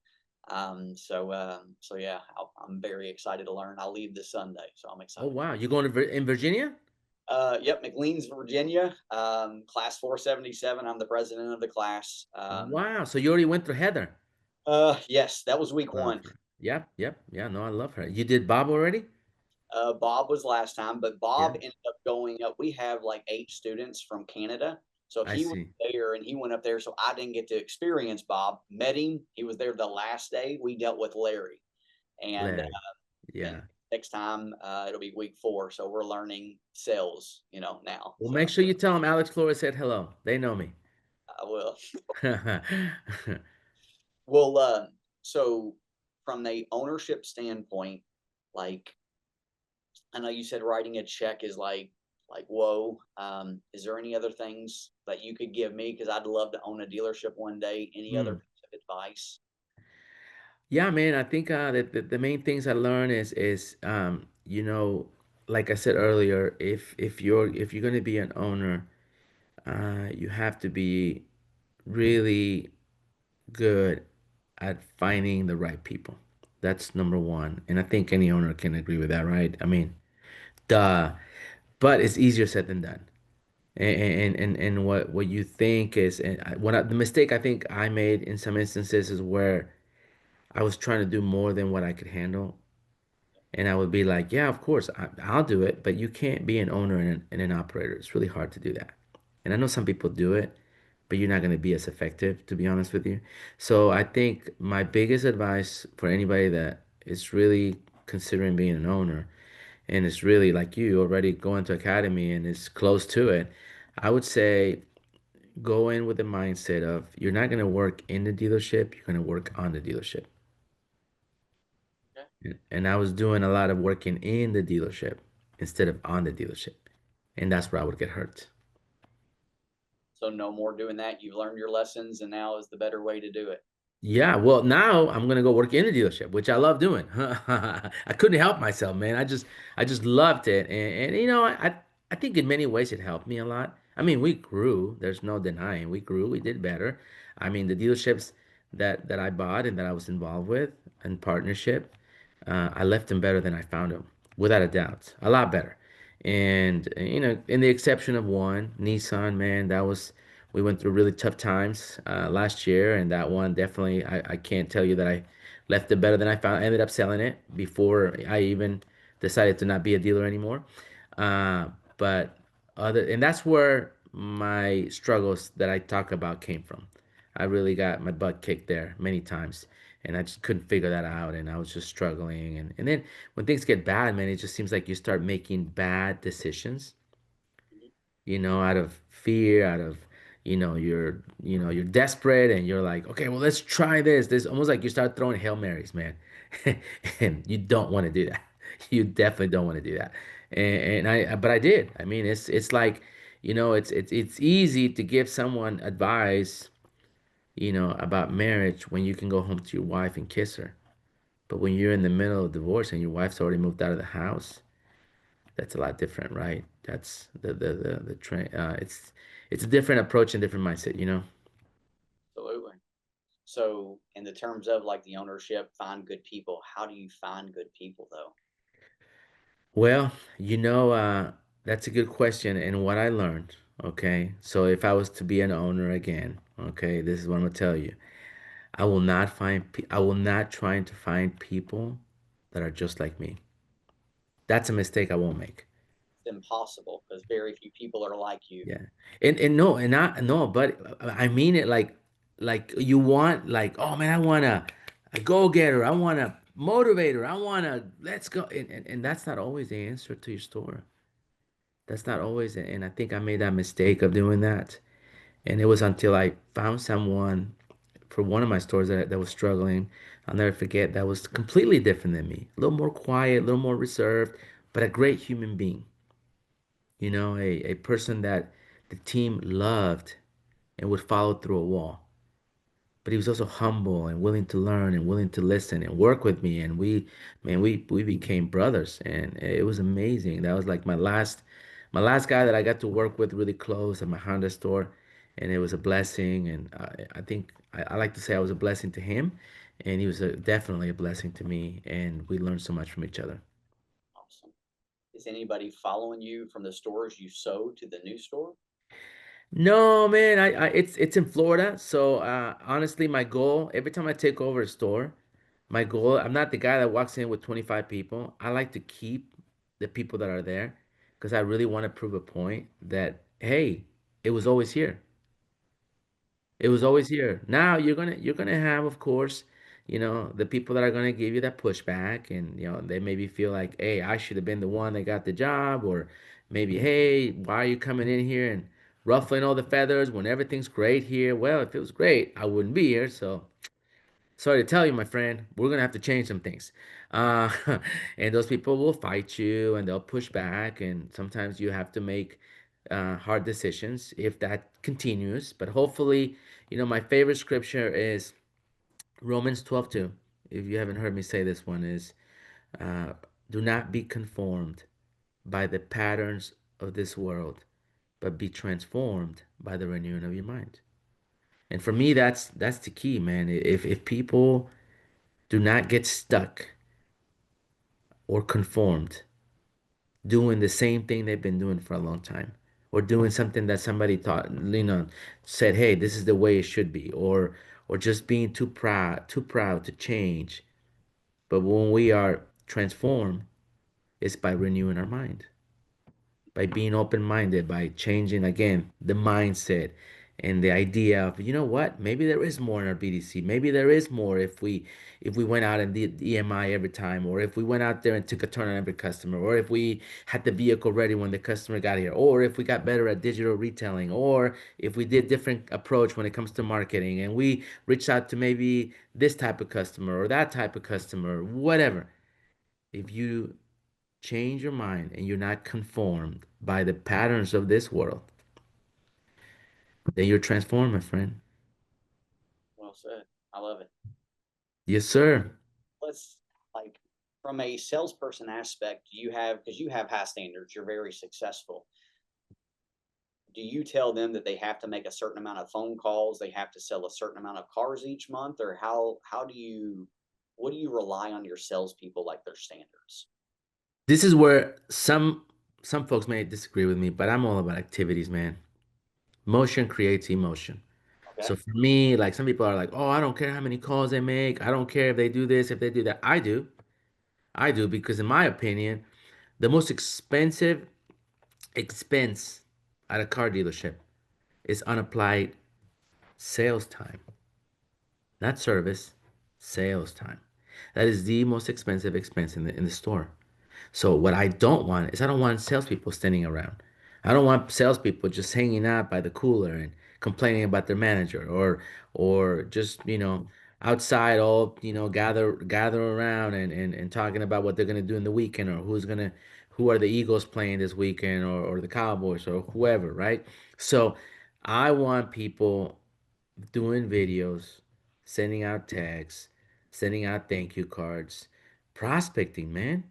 So yeah, I'm very excited to learn. I leave this Sunday, so I'm Oh, excited. wow. You going to in Virginia? Yep, McLean's, Virginia, class 477. I'm the president of the class. Wow. So you already went through Heather. Yes, that was week Love 1. her. Yep, yep. Yeah, no, I love her. You did Bob already? Bob was last time, but Yeah, Bob ended up going up. We have like 8 students from Canada. So I he was see. there and he went up there. So I didn't get to experience Bob. Met him. He was there the last day. We dealt with Larry. And Larry. then Yeah. next time it'll be week 4. So we're learning sales, now. Well, make So sure you tell them Alex Flores said hello. They know me. I will. Well, so from the ownership standpoint, like I know you said writing a check is like whoa. Is there any other things that you could give me? Because I'd love to own a dealership one day. Any other Hmm. piece of advice? Yeah, man. I think that the main things I learned is like I said earlier, if you're going to be an owner, you have to be really good at finding the right people. That's number one, and I think any owner can agree with that, right? I mean, duh. But it's easier said than done. And what you think is, and the mistake I think I made in some instances is where I was trying to do more than what I could handle, and I would be like, yeah, of course, I'll do it, but you can't be an owner and an operator. It's really hard to do that. And I know some people do it, but you're not going to be as effective, to be honest with you. So I think my biggest advice for anybody that is really considering being an owner and it's really like you already going to academy and is close to it, I would say go in with the mindset of you're not going to work in the dealership, you're going to work on the dealership. Okay. And I was doing a lot of working in the dealership instead of on the dealership. And that's where I would get hurt. So no more doing that. You've learned your lessons, and now is the better way to do it. Yeah, well, now I'm gonna go work in the dealership, which I love doing. I couldn't help myself, man. I just loved it, and I think in many ways it helped me a lot. I mean, we grew. There's no denying we grew. We did better. I mean, the dealerships that I bought and that I was involved with in partnership, I left them better than I found them, without a doubt. A lot better. And in the exception of one, Nissan, man, that was we went through really tough times last year, and that one definitely, I can't tell you that I left it better than I found. I ended up selling it before I even decided to not be a dealer anymore. Uh, but and that's where my struggles that I talk about came from. I really got my butt kicked there many times, and I just couldn't figure that out, and I was just struggling. And then when things get bad, man, it just seems like you start making bad decisions, Mhm. out of fear, out of, you're desperate and you're like, okay, well, let's try this. This almost like you start throwing Hail Marys, man. And you don't want to do that. You definitely don't want to do that. But I did. I mean, it's like, it's easy to give someone advice, about marriage when you can go home to your wife and kiss her. But when you're in the middle of divorce and your wife's already moved out of the house, that's a lot different, right? That's the train. It's a different approach and different mindset. Absolutely. So, in the terms of like the ownership, find good people. How do you find good people, though? Well, that's a good question. And what I learned, okay, so if I was to be an owner again, okay, this is what I'm gonna tell you. I will not try to find people that are just like me. That's a mistake I won't make. It's impossible because very few people are like you. Yeah. And no, and not no, but I mean it like you want like, oh man, I want a go-getter, I want a motivator, I want to let's go. And that's not always the answer to your store. That's not always, and I think I made that mistake of doing that. And it was until I found someone for one of my stores that was struggling. I'll never forget, that was completely different than me. A little more quiet, a little more reserved, but a great human being. A person that the team loved and would follow through a wall. But he was also humble and willing to learn and willing to listen and work with me. And we became brothers, and it was amazing. That was like my last guy that I got to work with really close at my Honda store, and it was a blessing. And I think I like to say I was a blessing to him, and he was definitely a blessing to me. And we learned so much from each other. Awesome. Is anybody following you from the stores you sold to the new store? No, man, it's in Florida. So honestly, my goal every time I take over a store, my goal, I'm not the guy that walks in with 25 people. I like to keep the people that are there because I really want to prove a point that, hey, it was always here. It was always here. Now you're gonna have, of course, the people that are gonna give you that pushback, and they maybe feel like, hey, I should have been the one that got the job, or maybe, hey, why are you coming in here and ruffling all the feathers when everything's great here? Well, if it was great, I wouldn't be here. So sorry to tell you, my friend, we're gonna have to change some things. Uh, and those people will fight you and they'll push back, and sometimes you have to make hard decisions if that continues. But hopefully, my favorite scripture is Romans 12:2. If you haven't heard me say this one, is uh, do not be conformed by the patterns of this world, but be transformed by the renewing of your mind. And for me, that's the key, man. If people do not get stuck or conformed doing the same thing they've been doing for a long time, or doing something that somebody thought, said, hey, this is the way it should be, or just being too proud to change. But when we are transformed, it's by renewing our mind, by being open-minded, by changing again the mindset and the idea of, what, maybe there is more in our BDC. Maybe there is more if we went out and did EMI every time, or if we went out there and took a turn on every customer, or if we had the vehicle ready when the customer got here, or if we got better at digital retailing, or if we did different approach when it comes to marketing and we reached out to maybe this type of customer or that type of customer, whatever. If you change your mind and you're not conformed by the patterns of this world, then you're transformed, my friend. Well said. I love it. Yes, sir. Let's like from a salesperson aspect, do you have because you have high standards, you're very successful. Do you tell them that they have to make a certain amount of phone calls, they have to sell a certain amount of cars each month, or how do you what do you rely on your salespeople like their standards? This is where some folks may disagree with me, but I'm all about activities, man. Motion creates emotion. So Okay. for me, like some people are like, "Oh, I don't care how many calls they make. I don't care if they do this, if they do that." I do. I do because in my opinion, the most expensive expense at a car dealership is unapplied sales time. Not service, sales time. That is the most expensive expense in the store. So what I don't want is I don't want salespeople standing around. I don't want salespeople just hanging out by the cooler and complaining about their manager or just, outside all, gather around and talking about what they're gonna do in the weekend or who are the Eagles playing this weekend or the Cowboys or whoever, right? So I want people doing videos, sending out tags, sending out thank you cards, prospecting, man.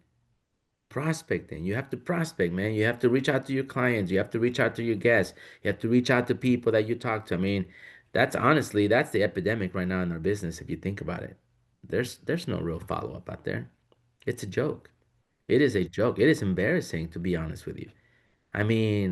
Prospecting. You have to prospect, man. You have to reach out to your clients. You have to reach out to your guests. You have to reach out to people that you talk to. I mean, that's the epidemic right now in our business if you think about it. There's no real follow-up out there. It's a joke. It is a joke. It is embarrassing to be honest with you. I mean,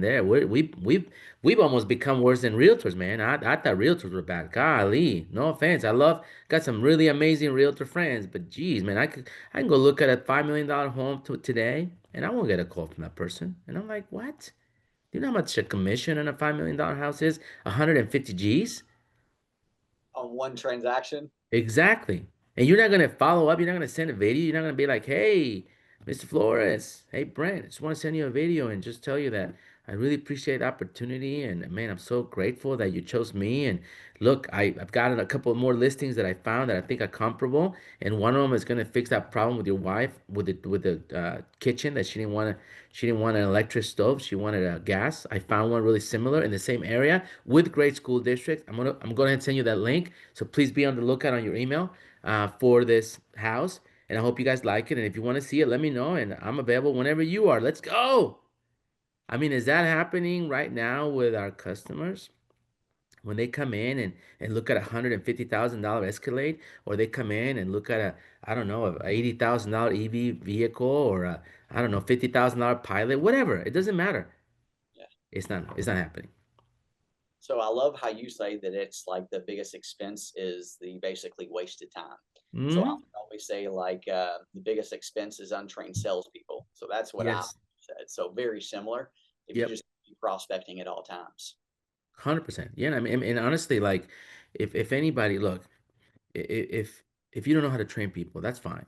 we've almost become worse than realtors, man. I thought realtors were bad. Golly, no offense. Got some really amazing realtor friends, but geez, man, I can go look at a $5 million home today, and I won't get a call from that person. And I'm like, what? Do you know how much a commission on a $5 million house is? 150 G's. On one transaction? Exactly. And you're not gonna follow up. You're not gonna send a video. You're not gonna be like, "Hey, Mr. Flores, hey Brent, I just want to send you a video and just tell you that I really appreciate the opportunity and man, I'm so grateful that you chose me. And look, I've gotten a couple more listings that I found that I think are comparable, and one of them is gonna fix that problem with your wife with the kitchen that she didn't want an electric stove. She wanted a gas. I found one really similar in the same area with great school districts. I'm going to send you that link. So please be on the lookout on your email for this house. And I hope you guys like it. And if you want to see it, let me know. And I'm available whenever you are. Let's go. I mean, is that happening right now with our customers? When they come in and look at $150,000 Escalade, or they come in and look at I don't know, a $80,000 EV vehicle, or I don't know, $50,000 Pilot, whatever. It doesn't matter. Yeah. It's not happening. So I love how you say that it's like the biggest expense is the basically wasted time. So I Hmm. would always say like the biggest expense is untrained salespeople. So that's what I Yes. said. So very similar. If you Yep. just be prospecting at all times. 100%. Yeah, and I mean, and honestly, like, if anybody, look, if you don't know how to train people, that's fine.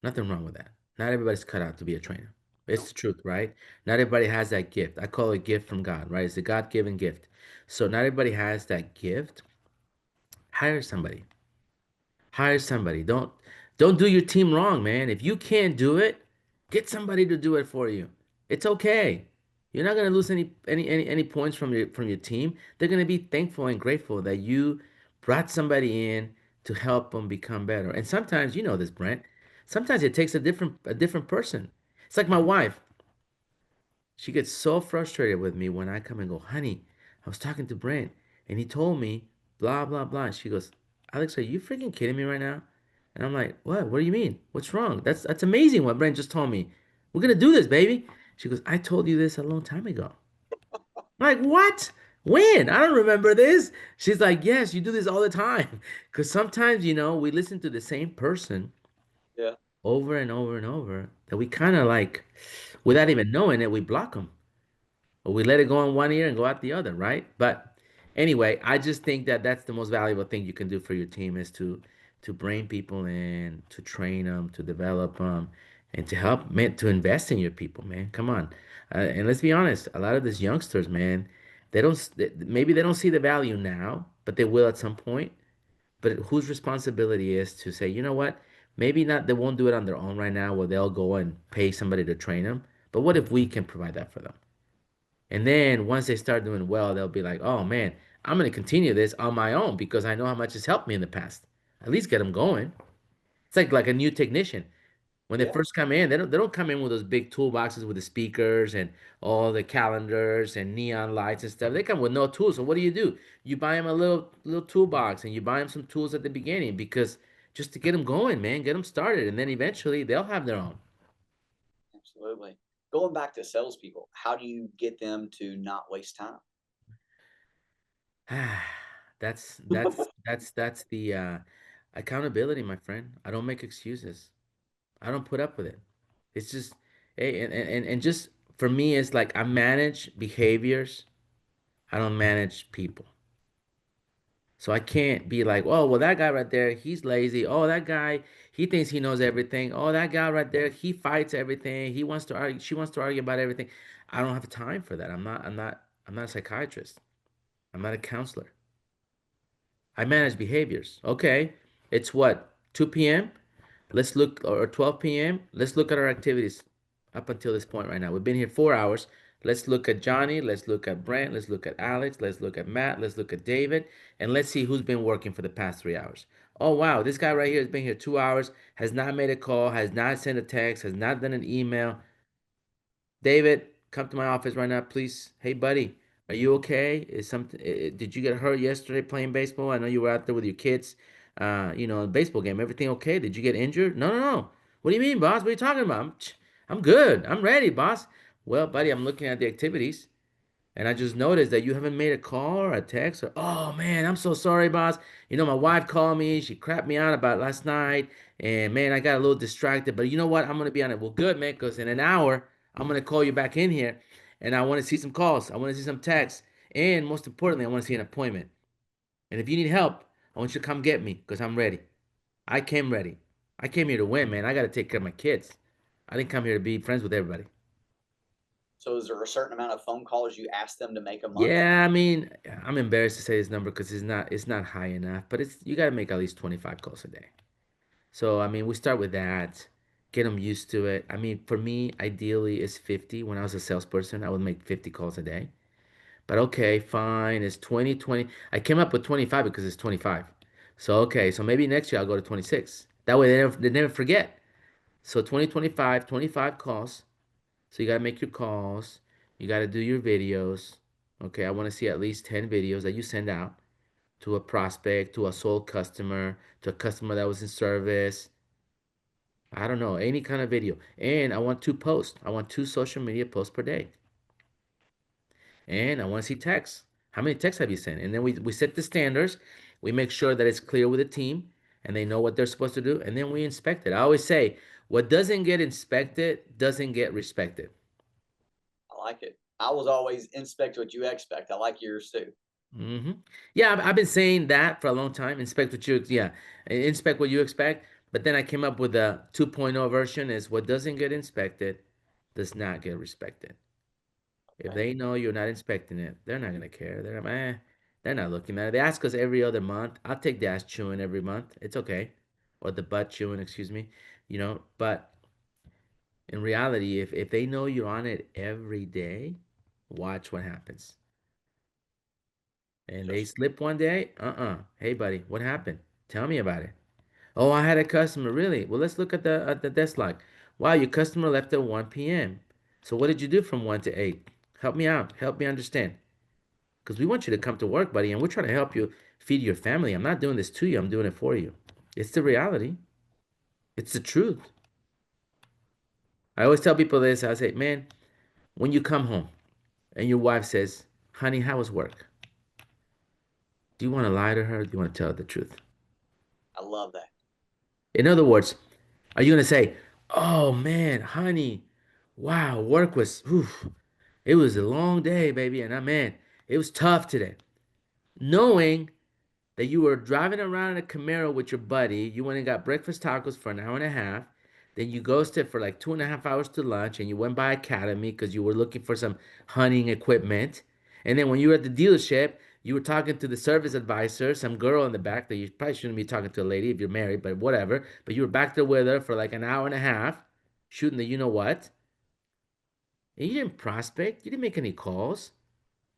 Nothing wrong with that. Not everybody's cut out to be a trainer. It's No. the truth, right? Not everybody has that gift. I call it a gift from God, right? It's a God-given gift. So not everybody has that gift. Hire somebody. Hire somebody. Don't do your team wrong, man. If you can't do it, get somebody to do it for you. It's okay. You're not gonna lose any points from your team. They're gonna be thankful and grateful that you brought somebody in to help them become better. And sometimes, you know this, Brent. Sometimes it takes a different person. It's like my wife. She gets so frustrated with me when I come and go, honey, I was talking to Brent and he told me blah, blah, blah. And she goes, Alex, are you freaking kidding me right now? And I'm like, what? What do you mean? What's wrong? That's amazing what Brent just told me. We're gonna do this, baby. She goes, I told you this a long time ago. I'm like, what? When? I don't remember this. She's like, yes, you do this all the time. Because sometimes, we listen to the same person Yeah. over and over and over that we kind of like, without even knowing it, we block them. Or we let it go in one ear and go out the other, right? But anyway, I just think that that's the most valuable thing you can do for your team is to bring people in, to train them, to develop them, and to help, man, to invest in your people, man. Come on. And let's be honest, a lot of these youngsters, man, maybe they don't see the value now, but they will at some point. But whose responsibility is to say, you know what? Maybe not, they won't do it on their own right now, where they'll go and pay somebody to train them. But what if we can provide that for them? And then once they start doing well, they'll be like, oh man, I'm going to continue this on my own because I know how much it's helped me in the past. At least get them going. It's like a new technician. When they Yeah, first come in, they don't come in with those big toolboxes with the speakers and all the calendars and neon lights and stuff. They come with no tools. So what do? You buy them a little toolbox and you buy them some tools at the beginning because just to get them going, man, get them started, and then eventually they'll have their own. absolutely. Going back to salespeople, how do you get them to not waste time? That's the accountability, my friend. I don't make excuses. I don't put up with it. It's just, hey, and just for me, it's like I manage behaviors. I don't manage people. So I can't be like, oh, well, that guy right there, he's lazy. Oh, that guy, he thinks he knows everything. Oh, that guy right there, he fights everything. He wants to argue, she wants to argue about everything. I don't have time for that. I'm not a psychiatrist. I'm not a counselor. I manage behaviors. Okay, it's what, 2 p.m.? Let's look, or 12 p.m. Let's look at our activities up until this point right now. We've been here 4 hours. Let's look at Johnny. Let's look at Brent. Let's look at Alex. Let's look at Matt. Let's look at David. And let's see who's been working for the past 3 hours. Oh, wow. This guy right here has been here 2 hours, has not made a call, has not sent a text, has not done an email. David, come to my office right now, please. Hey, buddy, are you okay? Is something? Did you get hurt yesterday playing baseball? I know you were out there with your kids. A baseball game. Everything okay? Did you get injured? No, no, no. What do you mean, boss? What are you talking about? I'm good. I'm ready, boss. Well, buddy, I'm looking at the activities. And I just noticed that you haven't made a call or a text or, oh man, I'm so sorry, boss. My wife called me. She crapped me out about last night. And man, I got a little distracted. But you know what? I'm going to be on it. Well, good, man, because in an hour, I'm going to call you back in here. And I want to see some calls. I want to see some texts. And most importantly, I want to see an appointment. And if you need help, I want you to come get me because I'm ready. I came ready. I came here to win, man. I got to take care of my kids. I didn't come here to be friends with everybody. So is there a certain amount of phone calls you ask them to make a month? Yeah, I mean, I'm embarrassed to say this number because it's not high enough, but it's you got to make at least 25 calls a day. So, I mean, we start with that, get them used to it. I mean, for me, ideally is 50. When I was a salesperson, I would make 50 calls a day. But okay, fine. It's 2020. I came up with 25 because it's 25. So, okay, so maybe next year I'll go to 26. That way they never forget. So 2025, 25 calls. So you got to make your calls. You got to do your videos. Okay, I want to see at least 10 videos that you send out to a prospect, to a sold customer, to a customer that was in service. I don't know, any kind of video. And I want two posts. I want two social media posts per day. And I want to see texts. How many texts have you sent? And then we set the standards. We make sure that it's clear with the team and they know what they're supposed to do. And then we inspect it. I always say, what doesn't get inspected doesn't get respected. I like it. I was always inspect what you expect. I like yours too. hmm Yeah, I've been saying that for a long time. Inspect what you, yeah, inspect what you expect. But then I came up with a 2.0 version is what doesn't get inspected does not get respected. If Okay. they know you're not inspecting it, they're not gonna care. They're not looking at it. They ask us every other month. I'll take the ass chewing every month. It's okay, or the butt chewing, excuse me. But in reality, if they know you're on it every day, watch what happens. And So they slip one day, Hey, buddy, what happened? Tell me about it. Oh, I had a customer, really? Well, let's look at the desk log. Wow, your customer left at 1 p.m. So what did you do from 1 to 8? Help me out. Help me understand. Because we want you to come to work, buddy, and we're trying to help you feed your family. I'm not doing this to you. I'm doing it for you. It's the reality. It's the truth. I always tell people this. I say, man, when you come home and your wife says, honey, how was work? Do you want to lie to her? Or do you want to tell her the truth? I love that. In other words, are you going to say, oh man, honey, wow, work was, oof, it was a long day, baby. And man, it was tough today. Knowing that you were driving around in a Camaro with your buddy, you went and got breakfast tacos for an hour and a half. Then you ghosted for like 2.5 hours to lunch and you went by Academy because you were looking for some hunting equipment. And then when you were at the dealership, you were talking to the service advisor, some girl in the back that you probably shouldn't be talking to a lady if you're married, but whatever. But you were back there with her for like an hour and a half, shooting the you know what. And you didn't prospect, you didn't make any calls.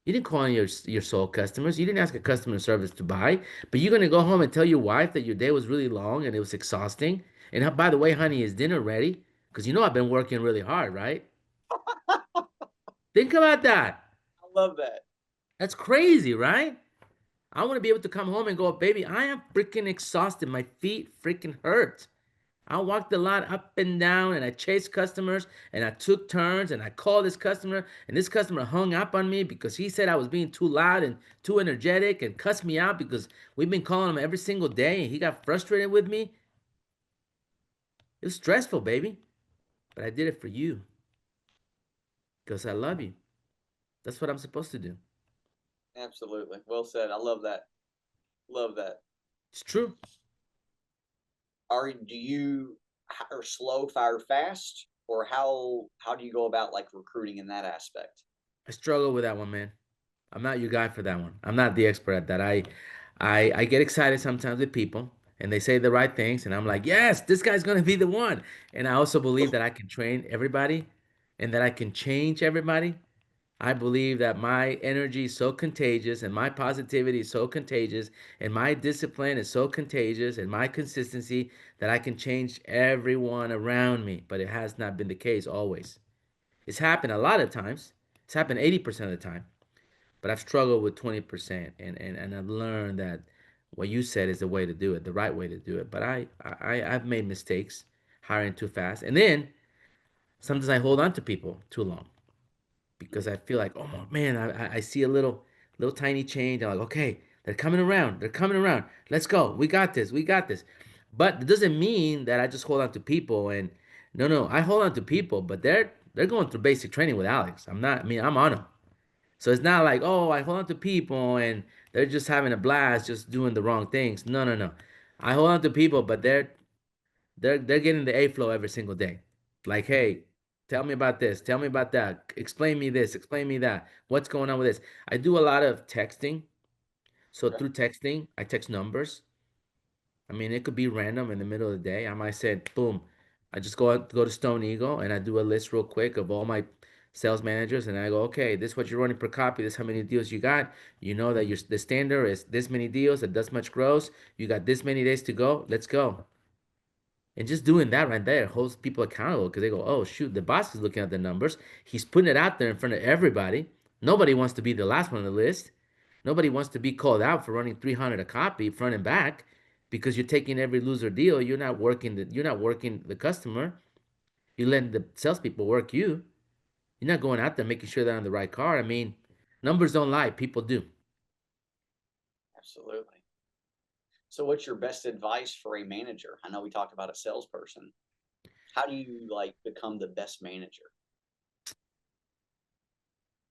You didn't call on your sole customers. You didn't ask a customer service to buy, but you're gonna go home and tell your wife that your day was really long and it was exhausting, And by the way, honey, is dinner ready? Because you know I've been working really hard, right? Think about that. I love that. That's crazy, right? I want to be able to come home and go, baby, I am freaking exhausted. My feet freaking hurt. I walked the lot up and down and I chased customers and I took turns and I called this customer and this customer hung up on me because he said I was being too loud and too energetic and cussed me out because we've been calling him every single day and he got frustrated with me. It was stressful, baby, but I did it for you because I love you. That's what I'm supposed to do. Absolutely. Well said. I love that. Love that. It's true. Are do you or slow fire fast, or how do you go about like recruiting in that aspect? I struggle with that one, man. I'm not your guy for that one. I'm not the expert at that. I get excited sometimes with people and they say the right things and I'm like, "Yes, this guy's going to be the one." And I also believe that I can train everybody and that I can change everybody. I believe that my energy is so contagious and my positivity is so contagious and my discipline is so contagious and my consistency that I can change everyone around me, but it has not been the case always. It's happened a lot of times. It's happened 80% of the time, but I've struggled with 20%, and I've learned that what you said is the way to do it, the right way to do it. But I've made mistakes hiring too fast, and then sometimes I hold on to people too long because I feel like, oh man, I see a little tiny change. I'm like, okay, they're coming around, they're coming around. Let's go, we got this, we got this. But it doesn't mean that I just hold on to people. And no, I hold on to people, but they're going through basic training with Alex. I'm not. I mean, I'm on them. So it's not like, oh, I hold on to people and they're just having a blast, just doing the wrong things. No. I hold on to people, but they're getting the A flow every single day. Like, hey, tell me about this, tell me about that, explain me this, explain me that. What's going on with this? I do a lot of texting. So Okay. through texting, I text numbers. I mean, it could be random in the middle of the day. I might say, boom, I just go to Stone Eagle and I do a list real quick of all my sales managers and I go, okay, this is what you're running per copy. This is how many deals you got. You know that the standard is this many deals at this much gross. You got this many days to go. Let's go. And just doing that right there holds people accountable because they go, oh, shoot, the boss is looking at the numbers. He's putting it out there in front of everybody. Nobody wants to be the last one on the list. Nobody wants to be called out for running 300 a copy front and back because you're taking every loser deal. You're not working the customer. You're letting the salespeople work you. You're not going out there making sure they're on the right car. I mean, numbers don't lie, people do. Absolutely. So what's your best advice for a manager? I know we talked about a salesperson. How do you like become the best manager?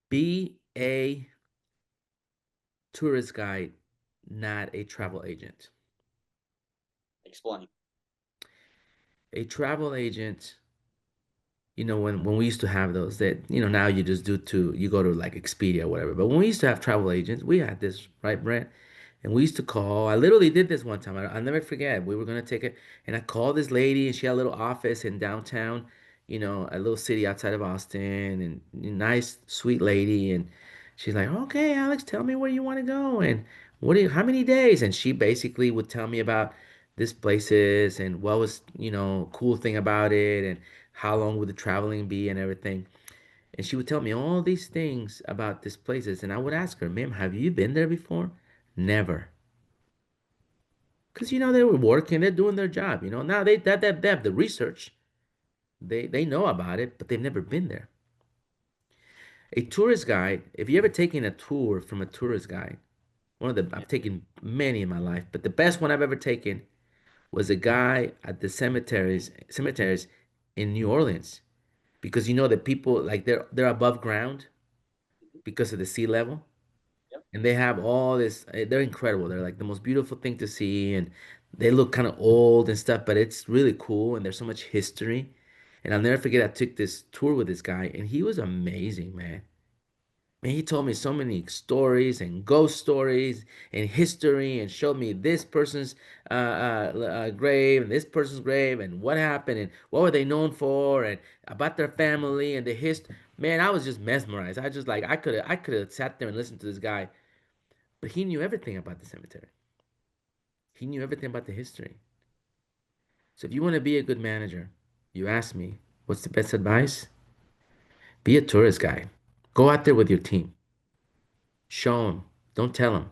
Be a tourist guide, not a travel agent. Explain. A travel agent, when we used to have those that, now you just you go to like Expedia or whatever. But when we used to have travel agents, we had this, right, Brent? And we used to call. I literally did this one time. I'll never forget. We were gonna take it, and I called this lady, and she had a little office in downtown, a little city outside of Austin, and nice, sweet lady. And she's like, "Okay, Alex, tell me where you want to go, and how many days?" And she basically would tell me about this places and what was, cool thing about it, and how long would the traveling be and everything. And she would tell me all these things about these places, and I would ask her, "Ma'am, have you been there before?" Never. Because they were working, they're doing their job. Now they have the research, they know about it, but they've never been there. A tourist guide, if you ever taken a tour from a tourist guide, Yeah. I've taken many in my life, but the best one I've ever taken was a guy at the cemeteries in New Orleans, because the people, like, they're above ground Mhm. because of the sea level. Yep. And they have all this, they're incredible, they're like the most beautiful thing to see, and they look kind of old and stuff, but it's really cool and there's so much history. And I'll never forget, I took this tour with this guy and he was amazing, man. He told me so many stories and ghost stories and history, and showed me this person's grave and this person's grave and what happened and what were they known for and about their family and the history. Man, I was just mesmerized. I just, like, I could have sat there and listened to this guy, but he knew everything about the cemetery. He knew everything about the history. So if you want to be a good manager, you ask me, what's the best advice? Be a tourist guide. Go out there with your team. Show them. Don't tell them.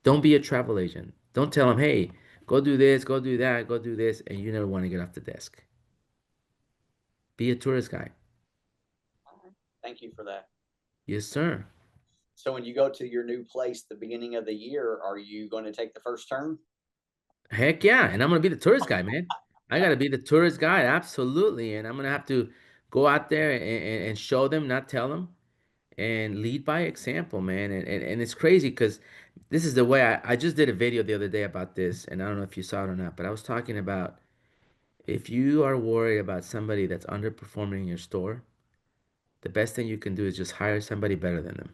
Don't be a travel agent. Don't tell them, hey, go do this, go do that, go do this, and you never want to get off the desk. Be a tourist guide. All right. Thank you for that. Yes, sir. So when you go to your new place the beginning of the year, are you going to take the first turn? Heck yeah. And I'm gonna be the tourist guy, man. I gotta be the tourist guide, absolutely. And I'm gonna have to go out there and show them, not tell them, and lead by example, man. And it's crazy because this is the way I just did a video the other day about this, and I don't know if you saw it or not, but I was talking about if you are worried about somebody that's underperforming in your store, the best thing you can do is just hire somebody better than them.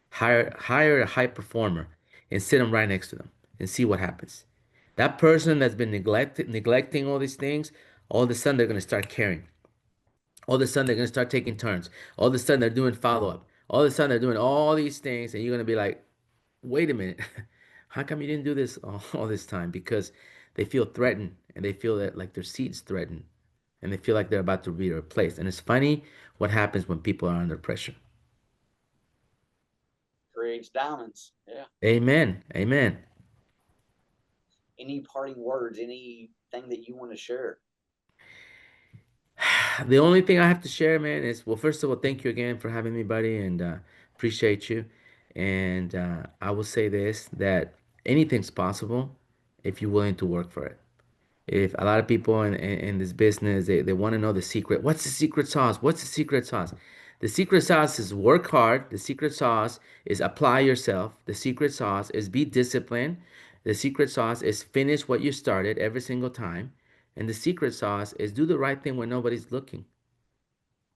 Hire a high performer and sit them right next to them and see what happens. That person that's been neglecting all these things, all of a sudden they're gonna start caring. All of a sudden they're gonna start taking turns. All of a sudden they're doing follow up. All of a sudden they're doing all these things, and you're gonna be like, wait a minute, how come you didn't do this all this time? Because they feel threatened and they feel that like their seat's threatened and they feel like they're about to be replaced. And it's funny what happens when people are under pressure. Creates diamonds. Yeah. Amen. Amen. Any parting words? Anything that you want to share? The only thing I have to share, man, is well, first of all, thank you again for having me, buddy, and appreciate you. And I will say this that anything's possible if you're willing to work for it. If a lot of people in this business, they want to know the secret. What's the secret sauce? What's the secret sauce? The secret sauce is work hard. The secret sauce is apply yourself. The secret sauce is be disciplined. The secret sauce is finish what you started every single time. And the secret sauce is do the right thing when nobody's looking.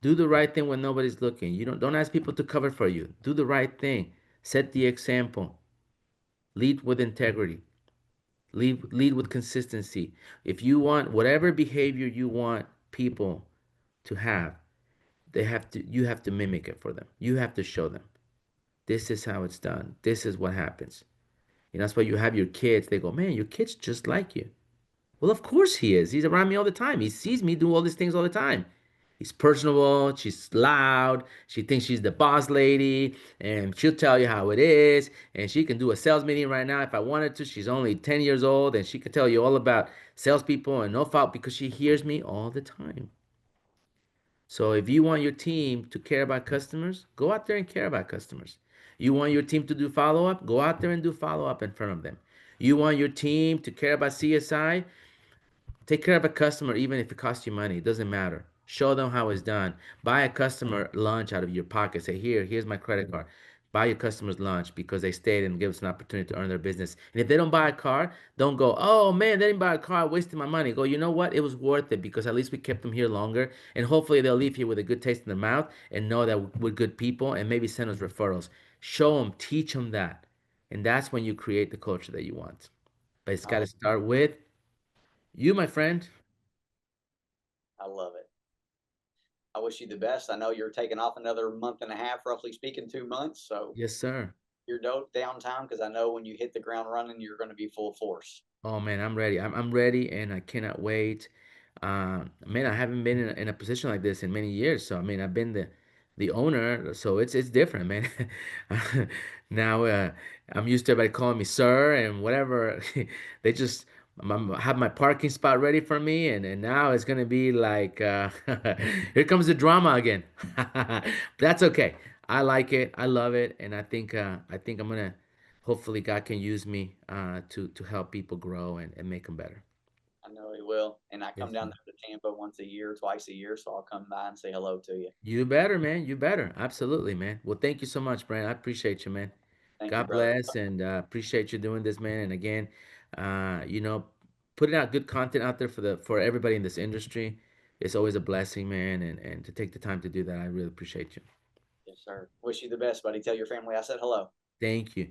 Do the right thing when nobody's looking. You don't ask people to cover for you. Do the right thing. Set the example. Lead with integrity. Lead with consistency. If you want whatever behavior you want people to have, you have to mimic it for them. You have to show them. This is how it's done. This is what happens. And that's why you have your kids. They go, man, your kid's just like you. Well, of course he is. He's around me all the time. He sees me do all these things all the time. He's personable. She's loud. She thinks she's the boss lady, and she'll tell you how it is. And she can do a sales meeting right now if I wanted to. She's only 10 years old, and she can tell you all about salespeople and no fault because she hears me all the time. So if you want your team to care about customers, go out there and care about customers. You want your team to do follow up, go out there and do follow up in front of them. You want your team to care about CSI, take care of a customer even if it costs you money. It doesn't matter. Show them how it's done. Buy a customer lunch out of your pocket. Say, here's my credit card. Buy your customers lunch because they stayed and give us an opportunity to earn their business. And if they don't buy a car, don't go, oh man, they didn't buy a car, I wasted my money. Go, you know what? It was worth it because at least we kept them here longer. And hopefully they'll leave here with a good taste in their mouth and know that we're good people and maybe send us referrals. Show them, teach them that. And that's when you create the culture that you want. But it's got I, to start with you, my friend. I love it. I wish you the best. I know you're taking off another month and a half, roughly speaking, 2 months. So Yes, sir. you're downtime because I know when you hit the ground running, you're going to be full force. Oh man, I'm ready. I'm ready, and I cannot wait. Man, I haven't been in a position like this in many years. So I mean, I've been the owner, so it's different, man. Now I'm used to everybody calling me sir and whatever. They just have my parking spot ready for me, and now it's gonna be like here comes the drama again. But that's okay. I like it. I love it, and I think I'm gonna. Hopefully, God can use me to help people grow and make them better. I know he will. And I come Yes, down sir. there to Tampa once a year, twice a year. So I'll come by and say hello to you. You better, man. You better. Absolutely, man. Well, thank you so much, Brent. I appreciate you, man. Thank you, God brother. bless and appreciate you doing this, man. And again, you know, putting out good content out there for everybody in this industry. It's always a blessing, man. And to take the time to do that, I really appreciate you. Yes, sir. Wish you the best, buddy. Tell your family I said hello. Thank you.